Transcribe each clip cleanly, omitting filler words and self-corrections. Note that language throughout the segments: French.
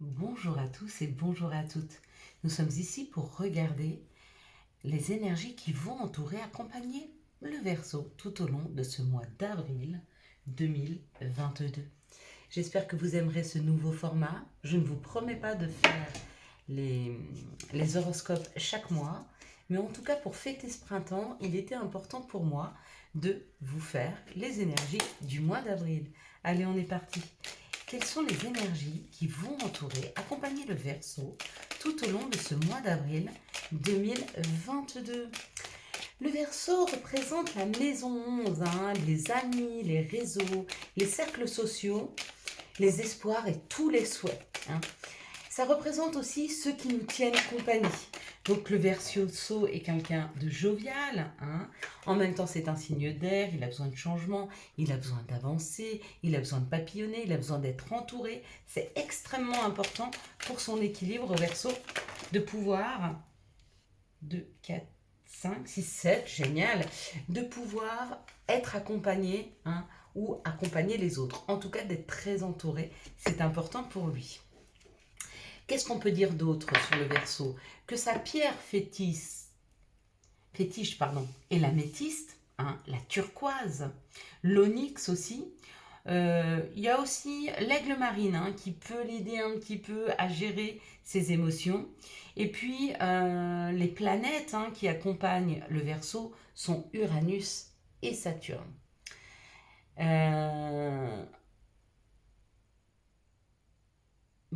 Bonjour à tous et bonjour à toutes. Nous sommes ici pour regarder les énergies qui vont entourer, accompagner le Verseau tout au long de ce mois d'avril 2022. J'espère que vous aimerez ce nouveau format. Je ne vous promets pas de faire les horoscopes chaque mois, mais en tout cas pour fêter ce printemps, il était important pour moi de vous faire les énergies du mois d'avril. Allez, on est parti. Quelles sont les énergies qui vont entourer, accompagner le Verseau tout au long de ce mois d'avril 2022? Le Verseau représente la maison 11, les amis, les réseaux, les cercles sociaux, les espoirs et tous les souhaits. Ça représente aussi ceux qui nous tiennent compagnie. Donc le Verseau est quelqu'un de jovial, en même temps c'est un signe d'air, il a besoin de changement, il a besoin d'avancer, il a besoin de papillonner, il a besoin d'être entouré. C'est extrêmement important pour son équilibre Verseau de pouvoir, 2, 4, 5, 6, 7, génial, de pouvoir être accompagné ou accompagner les autres. En tout cas d'être très entouré, c'est important pour lui. Qu'est-ce qu'on peut dire d'autre sur le Verseau? Que sa pierre fétiche est l'améthyste, la turquoise, l'onyx aussi. Il y a aussi l'aigle marine qui peut l'aider un petit peu à gérer ses émotions. Et puis les planètes qui accompagnent le Verseau sont Uranus et Saturne.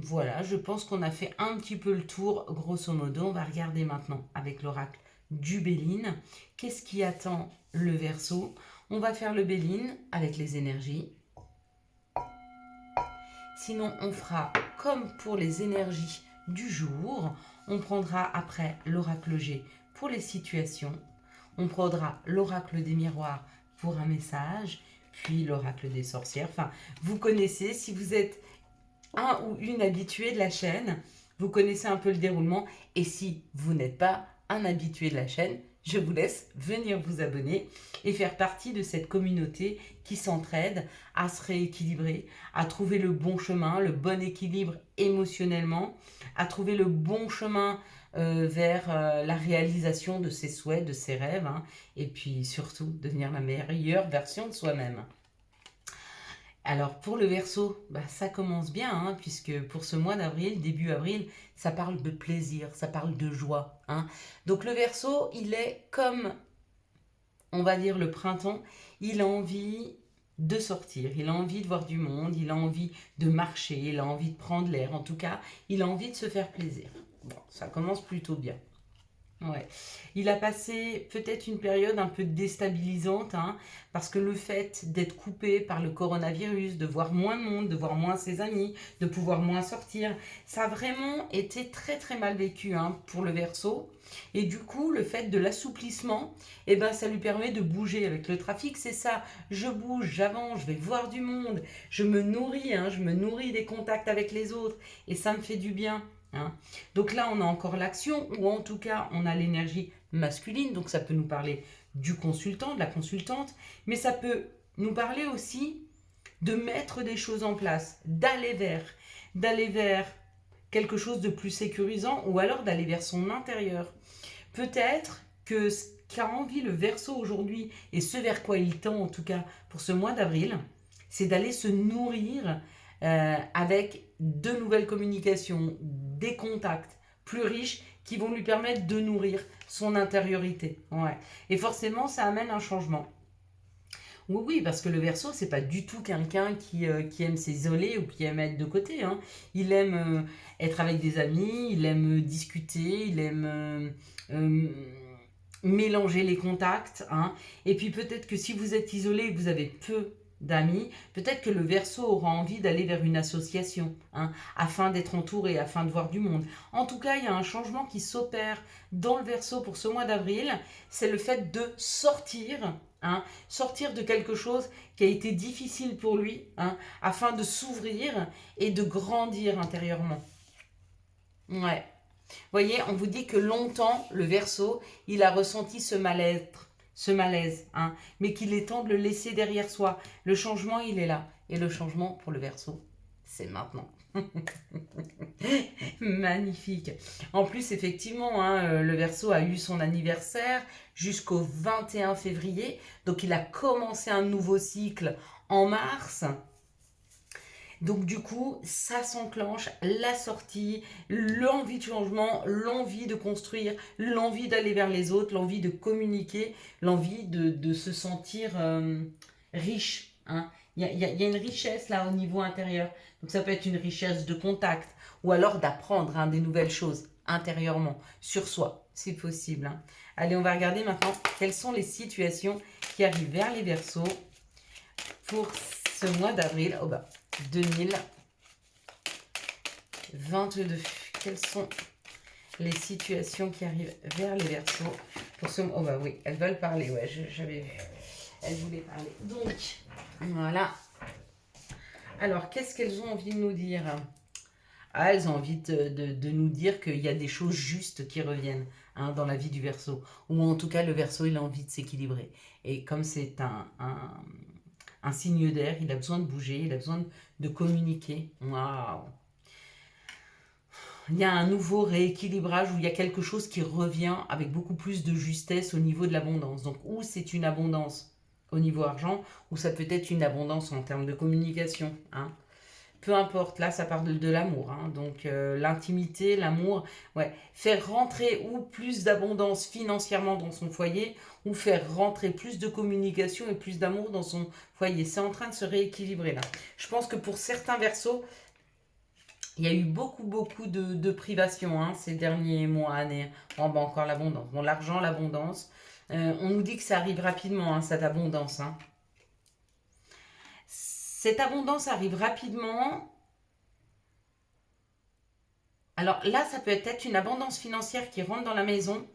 Voilà, je pense qu'on a fait un petit peu le tour, grosso modo. On va regarder maintenant avec l'oracle du Béline. Qu'est-ce qui attend le Verseau? On va faire le Béline avec les énergies. Sinon, on fera comme pour les énergies du jour. On prendra après l'oracle G pour les situations. On prendra l'oracle des miroirs pour un message. Puis l'oracle des sorcières. Enfin, vous connaissez, si vous êtes un ou une habituée de la chaîne, vous connaissez un peu le déroulement. Et si vous n'êtes pas un habitué de la chaîne, je vous laisse venir vous abonner et faire partie de cette communauté qui s'entraide à se rééquilibrer, à trouver le bon chemin, le bon équilibre émotionnellement, à trouver le bon chemin vers la réalisation de ses souhaits, de ses rêves, et puis surtout devenir la meilleure version de soi-même. Alors pour le Verseau, ça commence bien, puisque pour ce mois d'avril, début avril, ça parle de plaisir, ça parle de joie. Donc le Verseau, il est comme, on va dire, le printemps, il a envie de sortir, il a envie de voir du monde, il a envie de marcher, il a envie de prendre l'air, en tout cas, il a envie de se faire plaisir. Bon, ça commence plutôt bien. Ouais. Il a passé peut-être une période un peu déstabilisante, parce que le fait d'être coupé par le coronavirus, de voir moins de monde, de voir moins ses amis, de pouvoir moins sortir, ça a vraiment été très très mal vécu pour le Verseau. Et du coup, le fait de l'assouplissement, ça lui permet de bouger avec le trafic. C'est ça, je bouge, j'avance, je vais voir du monde, je me nourris, je me nourris des contacts avec les autres, et ça me fait du bien. Donc là, on a encore l'action, ou en tout cas, on a l'énergie masculine, donc ça peut nous parler du consultant, de la consultante, mais ça peut nous parler aussi de mettre des choses en place, d'aller vers quelque chose de plus sécurisant, ou alors d'aller vers son intérieur. Peut-être que ce qu'a envie le Verseau aujourd'hui, et ce vers quoi il tend en tout cas pour ce mois d'avril, c'est d'aller se nourrir avec de nouvelles communications, des contacts plus riches qui vont lui permettre de nourrir son intériorité. Ouais. Et forcément, ça amène un changement. Oui, oui, parce que le Verseau, c'est pas du tout quelqu'un qui aime s'isoler ou qui aime être de côté. Il aime être avec des amis, il aime discuter, il aime mélanger les contacts. Et puis peut-être que si vous êtes isolé et que vous avez peu d'amis, peut-être que le Verseau aura envie d'aller vers une association, afin d'être entouré, afin de voir du monde. En tout cas, il y a un changement qui s'opère dans le Verseau pour ce mois d'avril, c'est le fait de sortir, sortir de quelque chose qui a été difficile pour lui, afin de s'ouvrir et de grandir intérieurement. Ouais. Vous voyez, on vous dit que longtemps, le Verseau, il a ressenti ce malaise, mais qu'il est temps de le laisser derrière soi. Le changement, il est là. Et le changement pour le Verseau, c'est maintenant. Magnifique. En plus, effectivement, hein, le Verseau a eu son anniversaire jusqu'au 21 février. Donc, il a commencé un nouveau cycle en mars. Donc du coup, ça s'enclenche, la sortie, l'envie de changement, l'envie de construire, l'envie d'aller vers les autres, l'envie de communiquer, l'envie de se sentir riche. Hein. Il y a une richesse là au niveau intérieur. Donc ça peut être une richesse de contact ou alors d'apprendre hein, des nouvelles choses intérieurement, sur soi, c'est possible. Hein. Allez, on va regarder maintenant quelles sont les situations qui arrivent vers les Verseaux pour ce mois d'avril. Oh bah, 2022. Quelles sont les situations qui arrivent vers les Verseaux pour ce mois? Oh bah oui, elles veulent parler, ouais, j'avais vu. Elles voulaient parler. Donc, voilà. Alors, qu'est-ce qu'elles ont envie de nous dire? Ah, elles ont envie de nous dire qu'il y a des choses justes qui reviennent hein, dans la vie du Verseau. Ou en tout cas, le Verseau, il a envie de s'équilibrer. Et comme c'est un signe d'air, il a besoin de bouger, il a besoin de communiquer. Waouh! Il y a un nouveau rééquilibrage où il y a quelque chose qui revient avec beaucoup plus de justesse au niveau de l'abondance. Donc, ou c'est une abondance au niveau argent, ou ça peut être une abondance en termes de communication. Hein. Peu importe, là ça parle de l'amour, hein. Donc l'intimité, l'amour, ouais. Faire rentrer ou plus d'abondance financièrement dans son foyer, ou faire rentrer plus de communication et plus d'amour dans son foyer. C'est en train de se rééquilibrer là. Je pense que pour certains Verseaux, il y a eu beaucoup de privations hein, ces derniers mois, années. Bon, bah encore l'abondance. Bon, l'argent, l'abondance. On nous dit que ça arrive rapidement, hein, cette abondance. Hein. Cette abondance arrive rapidement. Alors là, ça peut être une abondance financière qui rentre dans la maison.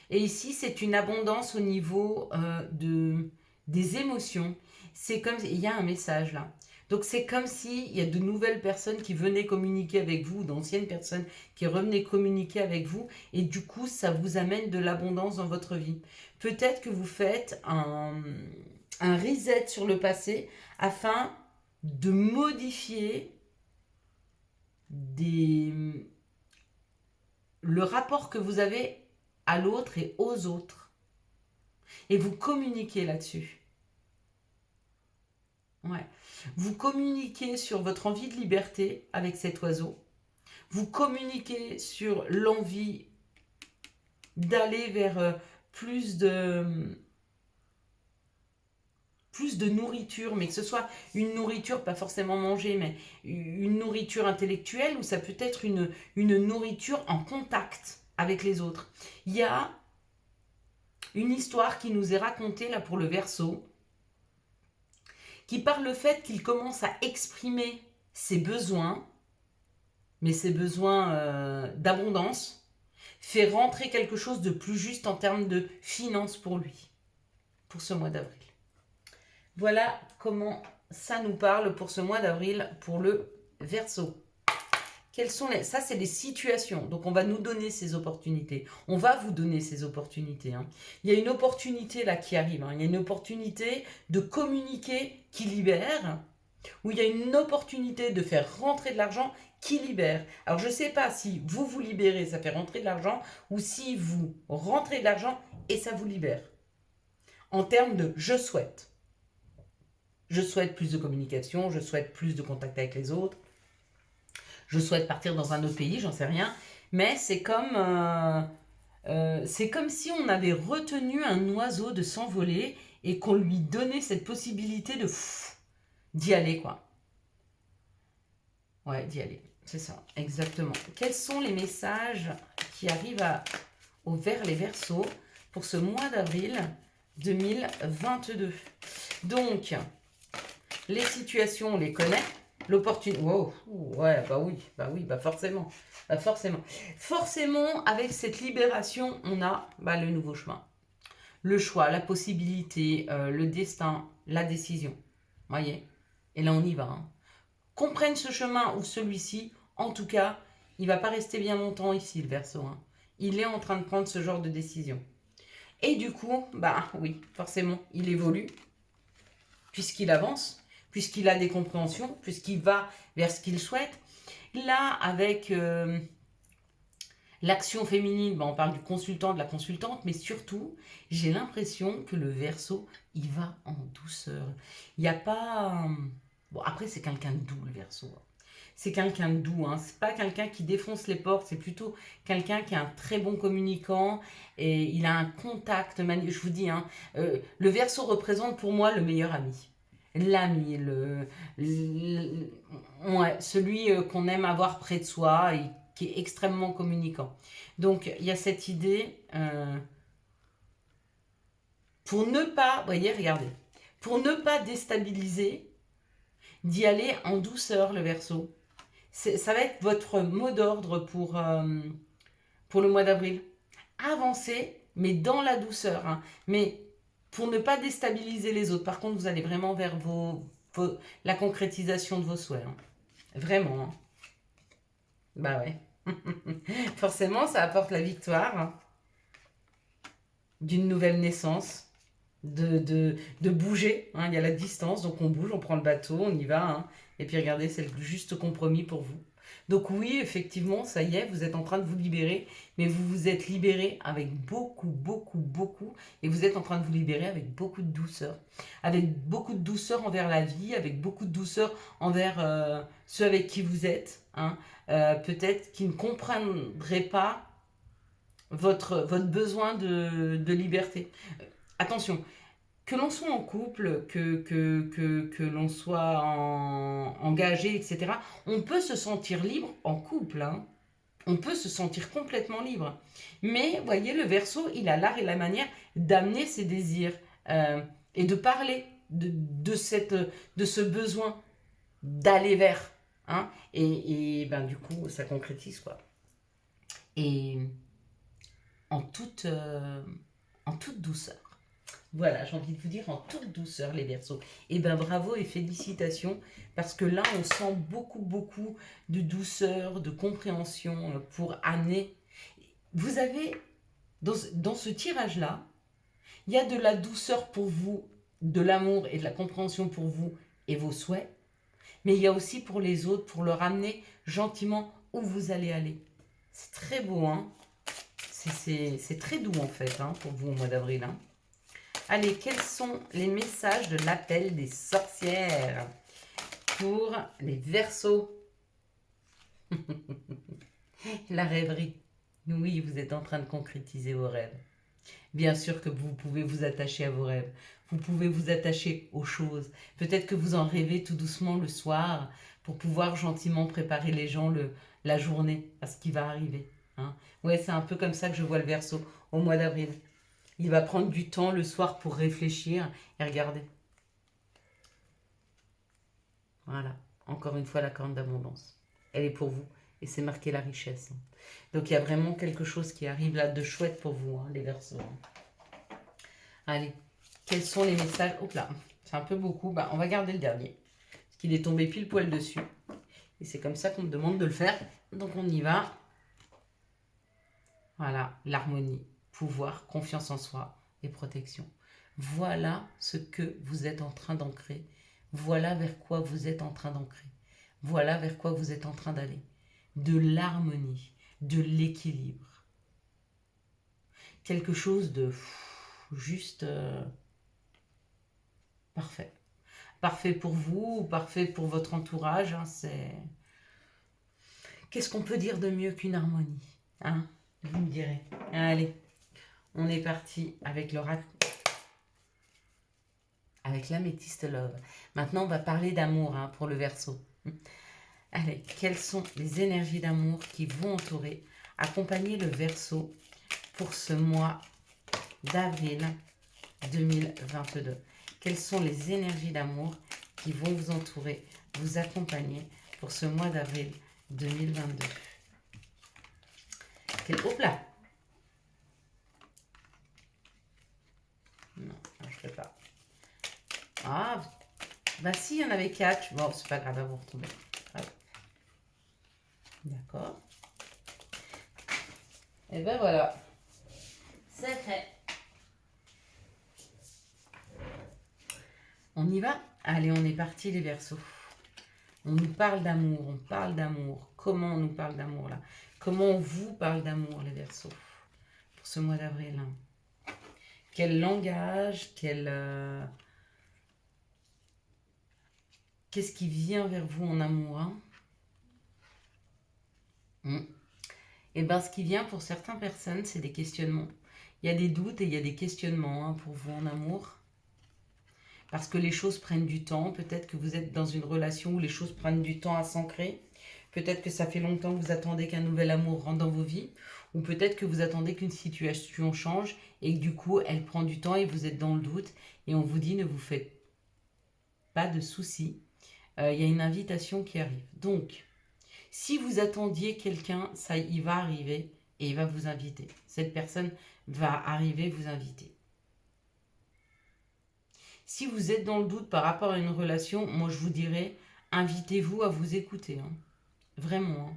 Et ici, c'est une abondance au niveau des émotions. C'est comme, il y a un message là. Donc c'est comme s'il y a de nouvelles personnes qui venaient communiquer avec vous, d'anciennes personnes qui revenaient communiquer avec vous. Et du coup, ça vous amène de l'abondance dans votre vie. Peut-être que vous faites un reset sur le passé afin de modifier le rapport que vous avez à l'autre et aux autres. Et vous communiquez là-dessus. Ouais. Vous communiquez sur votre envie de liberté avec cet oiseau. Vous communiquez sur l'envie d'aller vers plus de nourriture, mais que ce soit une nourriture, pas forcément manger, mais une nourriture intellectuelle, ou ça peut être une nourriture en contact avec les autres. Il y a une histoire qui nous est racontée là pour le Verseau, qui par le fait qu'il commence à exprimer ses besoins, mais ses besoins d'abondance, fait rentrer quelque chose de plus juste en termes de finances pour lui, pour ce mois d'avril. Voilà comment ça nous parle pour ce mois d'avril pour le Verseau. Quelles sont ça, c'est des situations. Donc, on va nous donner ces opportunités. On va vous donner ces opportunités. Hein. Il y a une opportunité là qui arrive. Hein. Il y a une opportunité de communiquer qui libère. Ou il y a une opportunité de faire rentrer de l'argent qui libère. Alors, je ne sais pas si vous vous libérez, ça fait rentrer de l'argent, ou si vous rentrez de l'argent et ça vous libère. En termes de je souhaite. Je souhaite plus de communication, je souhaite plus de contact avec les autres. Je souhaite partir dans un autre pays, j'en sais rien. Mais c'est comme si on avait retenu un oiseau de s'envoler et qu'on lui donnait cette possibilité d'y aller, quoi. Ouais, d'y aller. C'est ça, exactement. Quels sont les messages qui arrivent vers les Verseaux pour ce mois d'avril 2022? Donc, les situations, on les connaît. L'opportunité. Wow, ouais, forcément. Forcément, avec cette libération, on a le nouveau chemin. Le choix, la possibilité, le destin, la décision. Voyez? Et là, on y va. Hein. Qu'on prenne ce chemin ou celui-ci, en tout cas, il ne va pas rester bien longtemps ici, le Verseau. Hein. Il est en train de prendre ce genre de décision. Et du coup, oui, forcément, il évolue, puisqu'il avance, puisqu'il a des compréhensions, puisqu'il va vers ce qu'il souhaite. Là, avec l'action féminine, on parle du consultant, de la consultante, mais surtout, j'ai l'impression que le Verseau, il va en douceur. Il n'y a pas... Bon, après, c'est quelqu'un de doux, le Verseau. C'est quelqu'un de doux, hein. C'est pas quelqu'un qui défonce les portes, c'est plutôt quelqu'un qui est un très bon communicant et il a un contact magnifique. Je vous dis, hein, le Verseau représente pour moi le meilleur ami. L'ami, ouais, celui qu'on aime avoir près de soi et qui est extrêmement communicant. Donc, il y a cette idée, pour ne pas, vous voyez, regardez, pour ne pas déstabiliser, d'y aller en douceur, le Verseau. Ça va être votre mot d'ordre pour le mois d'avril. Avancez, mais dans la douceur. Hein. Mais pour ne pas déstabiliser les autres. Par contre, vous allez vraiment vers la concrétisation de vos souhaits. Hein. Vraiment. Hein. Bah ouais. Forcément, ça apporte la victoire hein, d'une nouvelle naissance. De bouger. Hein. Il y a la distance, donc on bouge, on prend le bateau, on y va. Hein. Et puis regardez, c'est le juste compromis pour vous. Donc oui, effectivement, ça y est, vous êtes en train de vous libérer, mais vous vous êtes libéré avec beaucoup, et vous êtes en train de vous libérer avec beaucoup de douceur. Avec beaucoup de douceur envers la vie, avec beaucoup de douceur envers ceux avec qui vous êtes. Hein. Peut-être qui ne comprendraient pas votre besoin de liberté. Attention, que l'on soit en couple, que l'on soit engagé, etc., on peut se sentir libre en couple. Hein. On peut se sentir complètement libre. Mais, voyez, le Verseau, il a l'art et la manière d'amener ses désirs et de parler de ce besoin d'aller vers. Hein. Et ben, du coup, ça concrétise, quoi. Et en toute douceur. Voilà, j'ai envie de vous dire en toute douceur les Verseaux. Et ben bravo et félicitations parce que là on sent beaucoup de douceur, de compréhension pour amener. Vous avez dans ce tirage-là, il y a de la douceur pour vous, de l'amour et de la compréhension pour vous et vos souhaits, mais il y a aussi pour les autres, pour leur amener gentiment où vous allez aller. C'est très beau, hein. C'est très doux en fait hein, pour vous au mois d'avril. Hein. Allez, quels sont les messages de l'appel des sorcières pour les Verseaux? La rêverie. Oui, vous êtes en train de concrétiser vos rêves. Bien sûr que vous pouvez vous attacher à vos rêves. Vous pouvez vous attacher aux choses. Peut-être que vous en rêvez tout doucement le soir pour pouvoir gentiment préparer les gens la journée à ce qui va arriver. Hein. Ouais, c'est un peu comme ça que je vois le Verseau au mois d'avril. Il va prendre du temps le soir pour réfléchir et regarder. Voilà, encore une fois la corne d'abondance. Elle est pour vous et c'est marqué la richesse. Donc il y a vraiment quelque chose qui arrive là de chouette pour vous, hein, les Verseaux. Allez, quels sont les messages? Hop là, c'est un peu beaucoup. Bah, on va garder le dernier parce qu'il est tombé pile poil dessus. Et c'est comme ça qu'on me demande de le faire. Donc on y va. Voilà, l'harmonie. Pouvoir, confiance en soi et protection. Voilà ce que vous êtes en train d'ancrer. Voilà vers quoi vous êtes en train d'ancrer. Voilà vers quoi vous êtes en train d'aller. De l'harmonie, de l'équilibre. Quelque chose de juste parfait. Parfait pour vous, parfait pour votre entourage. Hein, c'est... Qu'est-ce qu'on peut dire de mieux qu'une harmonie hein? Vous me direz. Allez. On est parti avec l'oracle, avec l'améthyste love. Maintenant, on va parler d'amour hein, pour le Verseau. Allez, quelles sont les énergies d'amour qui vont entourer, accompagner le Verseau pour ce mois d'avril 2022? Quelles sont les énergies d'amour qui vont vous entourer, vous accompagner pour ce mois d'avril 2022? Hop là! Non, je ne fais pas. Ah, bah si, il y en avait 4. Bon, c'est pas grave, vous retomber. D'accord. Et ben voilà. C'est fait. On y va? Allez, on est parti les Verseaux. On nous parle d'amour, on parle d'amour. Comment on nous parle d'amour là? Comment on vous parle d'amour, les Verseaux, pour ce mois d'avril? Quel langage, qu'est-ce qui vient vers vous en amour, hein? Et bien, ce qui vient pour certaines personnes, c'est des questionnements. Il y a des doutes et il y a des questionnements, hein, pour vous en amour. Parce que les choses prennent du temps. Peut-être que vous êtes dans une relation où les choses prennent du temps à s'ancrer. Peut-être que ça fait longtemps que vous attendez qu'un nouvel amour rentre dans vos vies. Ou peut-être que vous attendez qu'une situation change et que du coup, elle prend du temps et vous êtes dans le doute. Et on vous dit, ne vous faites pas de soucis. Il y a une invitation qui arrive. Donc, si vous attendiez quelqu'un, ça, il va arriver et il va vous inviter. Cette personne va arriver vous inviter. Si vous êtes dans le doute par rapport à une relation, moi je vous dirais, invitez-vous à vous écouter. Hein. Vraiment. Hein.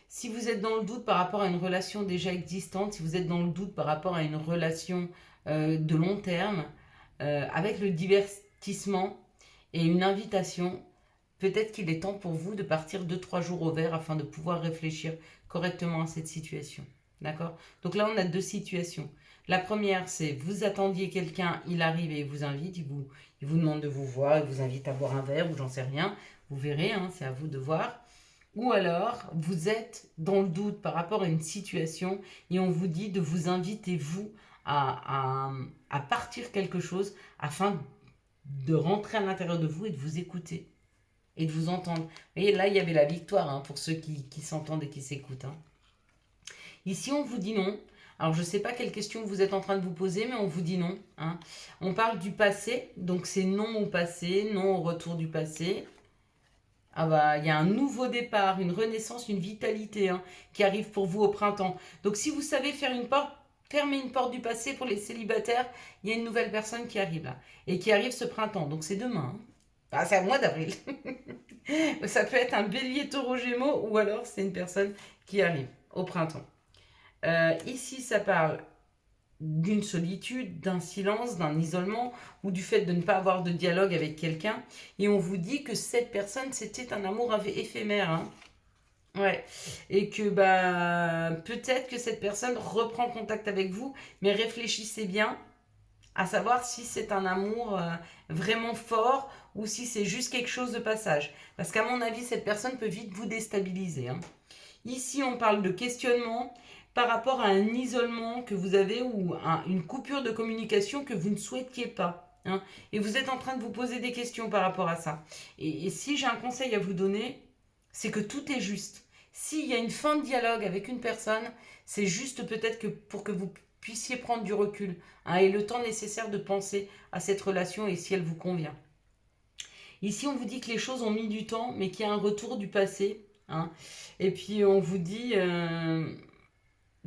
Si vous êtes dans le doute par rapport à une relation déjà existante, si vous êtes dans le doute par rapport à une relation de long terme, avec le divertissement et une invitation, peut-être qu'il est temps pour vous de partir 2-3 jours au vert afin de pouvoir réfléchir correctement à cette situation. D'accord? Donc là, on a deux situations. La première, c'est vous attendiez quelqu'un, il arrive et il vous invite, il vous demande de vous voir, il vous invite à boire un verre ou j'en sais rien. Vous verrez, hein, c'est à vous de voir. Ou alors, vous êtes dans le doute par rapport à une situation et on vous dit de vous inviter, vous, à partir quelque chose afin de rentrer à l'intérieur de vous et de vous écouter et de vous entendre. Vous voyez, là, il y avait la victoire, hein, pour ceux qui s'entendent et qui s'écoutent. Hein. Ici, on vous dit non. Alors, je ne sais pas quelle question vous êtes en train de vous poser, mais on vous dit non. Hein. On parle du passé, donc c'est non au passé, non au retour du passé. Ah bah, il y a un nouveau départ, une renaissance, une vitalité, hein, qui arrive pour vous au printemps. Donc, si vous savez faire une porte, fermer une porte du passé pour les célibataires, il y a une nouvelle personne qui arrive là. Et qui arrive ce printemps. Donc, c'est demain. Hein. Ah, c'est à mois d'avril. Ça peut être un bélier taureau gémeaux ou alors c'est une personne qui arrive au printemps. Ici, ça parle d'une solitude, d'un silence, d'un isolement ou du fait de ne pas avoir de dialogue avec quelqu'un. Et on vous dit que cette personne, c'était un amour éphémère. Hein. Ouais. Et que peut-être que cette personne reprend contact avec vous, mais réfléchissez bien à savoir si c'est un amour vraiment fort ou si c'est juste quelque chose de passage. Parce qu'à mon avis, cette personne peut vite vous déstabiliser. Hein. Ici, on parle de questionnement par rapport à un isolement que vous avez ou une coupure de communication que vous ne souhaitiez pas. Hein. Et vous êtes en train de vous poser des questions par rapport à ça. Et si j'ai un conseil à vous donner, c'est que tout est juste. S'il y a une fin de dialogue avec une personne, c'est juste peut-être que pour que vous puissiez prendre du recul, hein, et le temps nécessaire de penser à cette relation et si elle vous convient. Ici, on vous dit que les choses ont mis du temps, mais qu'il y a un retour du passé. Hein. Et puis, on vous dit,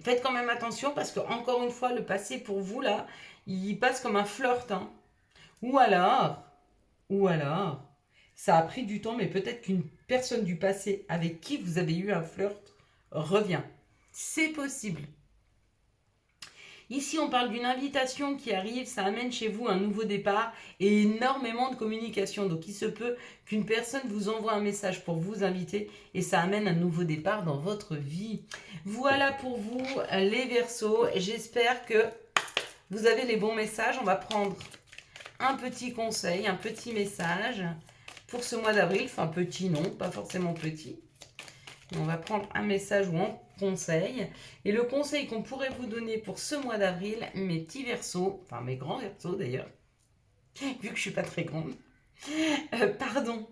faites quand même attention parce que, encore une fois, le passé pour vous, là, il passe comme un flirt. Hein. Ou alors, ça a pris du temps, mais peut-être qu'une personne du passé avec qui vous avez eu un flirt revient. C'est possible. Ici, on parle d'une invitation qui arrive, ça amène chez vous un nouveau départ et énormément de communication. Donc, il se peut qu'une personne vous envoie un message pour vous inviter et ça amène un nouveau départ dans votre vie. Voilà pour vous, les Verseaux. J'espère que vous avez les bons messages. On va prendre un petit conseil, un petit message pour ce mois d'avril. Enfin, petit non, pas forcément petit. On va prendre un message ou un conseil. Et le conseil qu'on pourrait vous donner pour ce mois d'avril, mes petits Verseaux, enfin mes grands Verseaux d'ailleurs, vu que je ne suis pas très grande, pardon.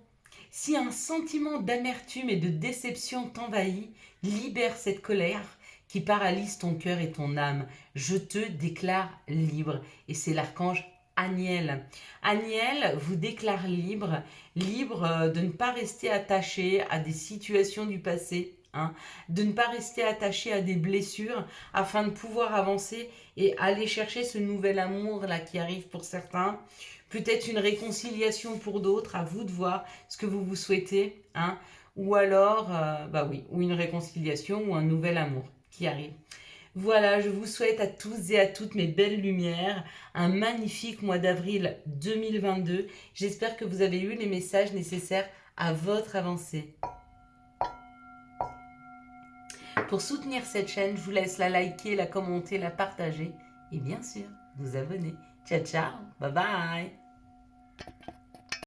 Si un sentiment d'amertume et de déception t'envahit, libère cette colère qui paralyse ton cœur et ton âme. Je te déclare libre. Et c'est l'archange Aniel. Aniel vous déclare libre, libre de ne pas rester attaché à des situations du passé, hein, de ne pas rester attaché à des blessures afin de pouvoir avancer et aller chercher ce nouvel amour là qui arrive pour certains. Peut-être une réconciliation pour d'autres, à vous de voir ce que vous souhaitez, hein, ou alors, ou une réconciliation ou un nouvel amour qui arrive. Voilà, je vous souhaite à tous et à toutes mes belles lumières un magnifique mois d'avril 2022. J'espère que vous avez eu les messages nécessaires à votre avancée. Pour soutenir cette chaîne, je vous laisse la liker, la commenter, la partager et bien sûr vous abonner. Ciao ciao, bye bye.